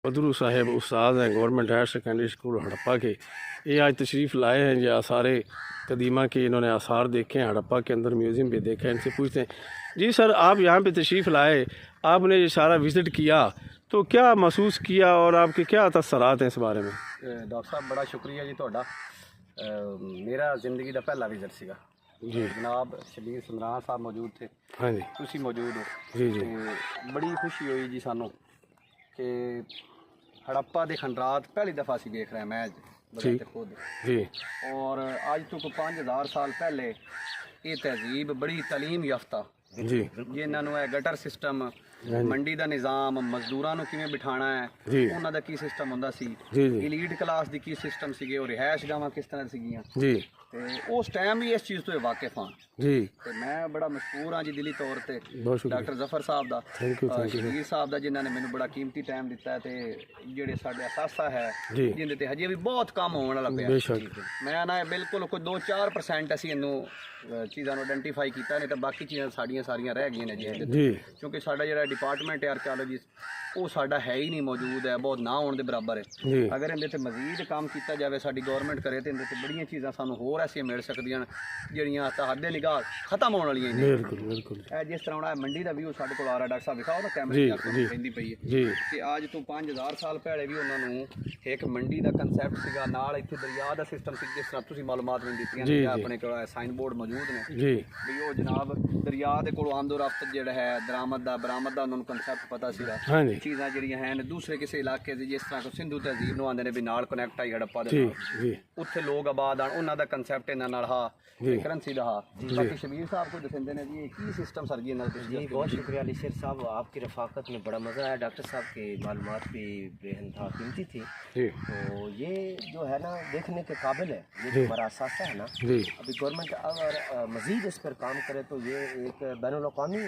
بدرو صاحب استاد ہیں government higher secondary school Harappa کے، یہ آج تشریف لائے ہیں یہ آثار قدیمہ کے، انہوں نے آثار دیکھے ہیں ہڑپا کے اندر، میوزیم بھی دیکھا ہے۔ ان سے پوچھتے ہیں جی سر، آپ یہاں پہ تشریف لائے، آپ نے یہ سارا وزٹ کیا تو کیا محسوس کیا اور آپ کے کیا تاثرات ہیں اس بارے میں؟ ڈاکٹر صاحب بڑا شکریہ جی تہاڈا۔ میرا زندگی کا پہلا وزٹ سیگا جی، جناب شبیر سمران صاحب موجود تھے، ہاں جی، تسی موجود ہو، جی جی تے بڑی خوشی ہوئی جی سانوں کہ ہڑپا دے کھنڈرات پہلی دفعہ اسی دیکھ رہے ہیں میں بذات خود، جی اور آج تو کو 5000 سال پہلے یہ تہذیب بڑی تعلیم یافتہ جی جنہاں نوں گٹر سسٹم، منڈی دا نظام، مزدوراں نوں کیویں بٹھانا ہے، جی انہاں دا کی سسٹم ہوندا سی، جی جی ایلیٹ کلاس دی کی سسٹم سیگے اور رہائش گاواں کس طرح سیگیاں، جی تے اس ٹائم بھی اس چیز تو واقف ہاں جی، تے میں بڑا مشکور ہاں جی دلی طور تے بہت شکریہ، ڈاکٹر ظفر صاحب دا، thank you thank you Shabbir صاحب دا جنہاں نے مینوں بڑا قیمتی ٹائم دیتا ہے، تے جڑے ساڈے اساتذہ ہے جی جن تے ہجے بھی بہت کام ہونے والا پیا، بے شک، میں نا بالکل کوئی 2-4% اسی اینوں چیزاں نوں آئیڈینٹیفائی کیتا نہیں تے باقی چیزاں ساڈیاں ساریاں رہ گئیاں نے جی، جی کیونکہ ساڈا جڑا ڈپارٹمنٹ ہے آرکیالوجی وہ ساڈا ہے ہی نہیں موجود ہے، بہت نہ ہونے دے برابر ہے۔ جی اگر اندر تے مزید کام کیتا جاوے ساڈی گورنمنٹ کرے تے اندر تے بڑیاں چیزاں سانوں ہور ایسیاں مل سکدیاں جڑیاں تحت نگاہ ختم ہونے والیاں نے۔ بالکل بالکل، جس طرح ہونا منڈی دا ویو ساڈے کول آ رہا، ڈاکٹر صاحب دکھاؤ نا کیمرے جی تے آپ جی پہندی پئی ہے جی کہ آج تو 5000 سال پہلے بھی انہاں نوں ایک منڈی دا کنسیپٹ سیگا، نال ایتھے دریا دا سسٹم سی، جس طرح تسی معلومات میں دتیاں جی نے، جی اپنے کول سائن بورڈ موجود نے جی بھی وہ جناب دریا دے کولوں آمد و رفت جڑا ہے، درآمد دا برآمد دا انہاں نوں کنسیپٹ پتہ سیگا، ہاں جی چیزاں جڑیاں ہیں دوسرے کسی علاقے دی جس طرح کو سندھو تہذیب نوں آندے نے بھی نال کنیکٹ آئی ہڑپا دے جی نال، جی اتھے لوگ آباد آن، انہاں دا کنسیپٹ انہاں نال ہا، جی کرنسی دا ہا۔ باقی شبیر صاحب کو دسندے نے جی کی سسٹم سر جی نال جی بہت شکریہ علی شیر صاحب، آپ کی رفاقت میں بڑا مزہ آیا، ڈاکٹر صاحب کی معلومات بھی بے انتہا قیمتی تھی، جی تو یہ جو ہے نا دیکھنے کے قابل ہے، یہ جی جو ہمارا اثاثہ ہے نا، جی ابھی گورنمنٹ اگر مزید اس پر کام کرے تو یہ ایک بین الاقوامی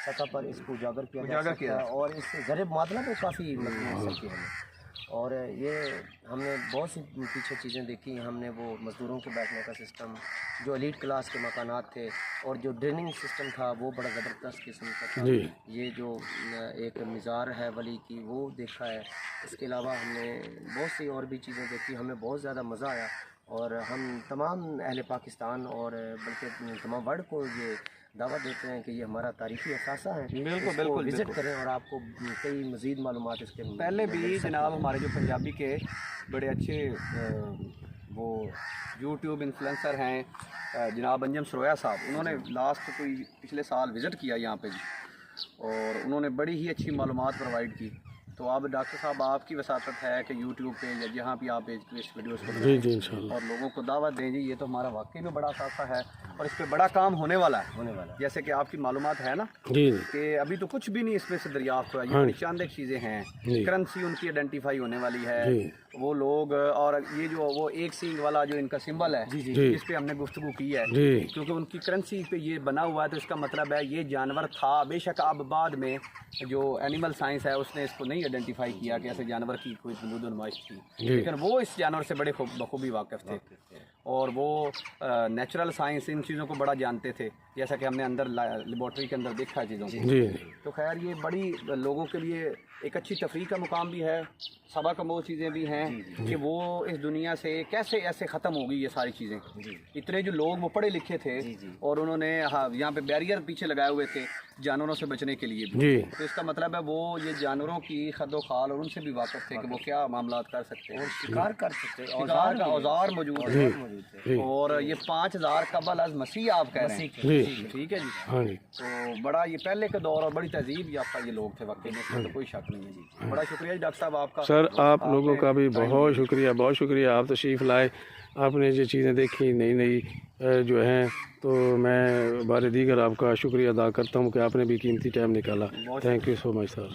سطح پر اس کو اجاگر کیا جا اجاگر سکتا کیا ہے، اور اس سے ذریعہ معادلہ میں کافی مدد مل سکتی ہے ہمیں۔ اور یہ ہم نے بہت سی پیچھے چیزیں دیکھی، ہم نے وہ مزدوروں کے بیٹھنے کا سسٹم، جو ایلیٹ کلاس کے مکانات تھے، اور جو ڈریننگ سسٹم تھا وہ بڑا زبردست قسم کا تھا، جی یہ جو ایک مزار ہے ولی کی وہ دیکھا ہے۔ اس کے علاوہ ہم نے بہت سی اور بھی چیزیں دیکھی، ہمیں بہت زیادہ مزہ آیا، اور ہم تمام اہل پاکستان اور بلکہ تمام ورلڈ کو یہ دعوت دیتے ہیں کہ یہ ہمارا تاریخی اثاثہ ہے، بالکل اس کو بالکل وزٹ بالکل۔ کریں اور آپ کو کئی مزید معلومات اس کے پہلے بھی جناب ہمارے جو پنجابی کے بڑے اچھے وہ یوٹیوب انفلوئنسر ہیں جناب انجم سرویا صاحب، انہوں نے لاسٹ کوئی پچھلے سال وزٹ کیا یہاں پہ جی، اور انہوں نے بڑی ہی اچھی معلومات پرووائڈ کی۔ تو اب ڈاکٹر صاحب آپ کی وساطت ہے کہ یوٹیوب پہ یا جہاں بھی آپ اس ویڈیوز کو جی جی انشاءاللہ، اور لوگوں کو دعوت دیں جی، یہ تو ہمارا واقعی میں بڑا اثاثہ ہے اور اس پہ بڑا کام ہونے والا ہے، جیسے کہ آپ کی معلومات ہے نا جی جی کہ ابھی تو کچھ بھی نہیں اس میں سے دریافت ہوا، یہ بڑی چاند ایک چیزیں ہیں، جی کرنسی ان کی آئیڈینٹیفائی ہونے والی ہے، جی وہ لوگ، اور یہ جو وہ ایک سینگ والا جو ان کا سمبل ہے جی جس پہ ہم نے گفتگو کی ہے، جی کیونکہ ان کی کرنسی پہ یہ بنا ہوا ہے، تو اس کا مطلب ہے یہ جانور تھا، بے شک اب بعد میں جو اینیمل سائنس ہے اس نے اس کو نہیں آئیڈینٹیفائی کیا کہ ایسے جانور کی کوئی وجود و نمائش تھی، لیکن وہ اس جانور سے بڑے بخوبی واقف تھے، اور وہ نیچرل سائنس ان چیزوں کو بڑا جانتے تھے، جیسا کہ ہم نے اندر لیبارٹری کے اندر دیکھا ہے چیزوں کو۔ جی تو خیر یہ بڑی لوگوں کے لیے ایک اچھی تفریح کا مقام بھی ہے، سبق آموز چیزیں بھی ہیں کہ وہ اس دنیا سے کیسے ایسے ختم ہو گئی یہ ساری چیزیں۔ اتنے جو لوگ وہ پڑھے لکھے تھے اور انہوں نے یہاں پہ بیریئر پیچھے لگائے ہوئے تھے جانوروں سے بچنے کے لیے بھی، جی تو اس کا مطلب ہے وہ یہ جانوروں کی خد و خال اور ان سے بھی واقف تھے کہ وہ کیا معاملات کر سکتے ہیں، شکار کر سکتے ہیں، شکار کا اوزار موجود جی ہے، جی اور یہ 5000 قبل از مسیح آپ کہہ رہے ہیں، جی ٹھیک ہے جی۔ ہاں جی تو بڑا یہ پہلے کے دور اور بڑی تہذیب یافتہ یہ لوگ تھے واقعی میں، اس میں تو کوئی شک نہیں ہے جی۔ بڑا شکریہ جی ڈاکٹر صاحب آپ کا، سر، آپ لوگوں کا بھی بہت شکریہ، بہت شکریہ، آپ تشریف لائے، آپ نے یہ چیزیں دیکھی نئی نئی جو ہیں، تو میں بار دیگر آپ کا شکریہ ادا کرتا ہوں کہ آپ نے بھی قیمتی ٹائم نکالا۔ Thank you so much sir.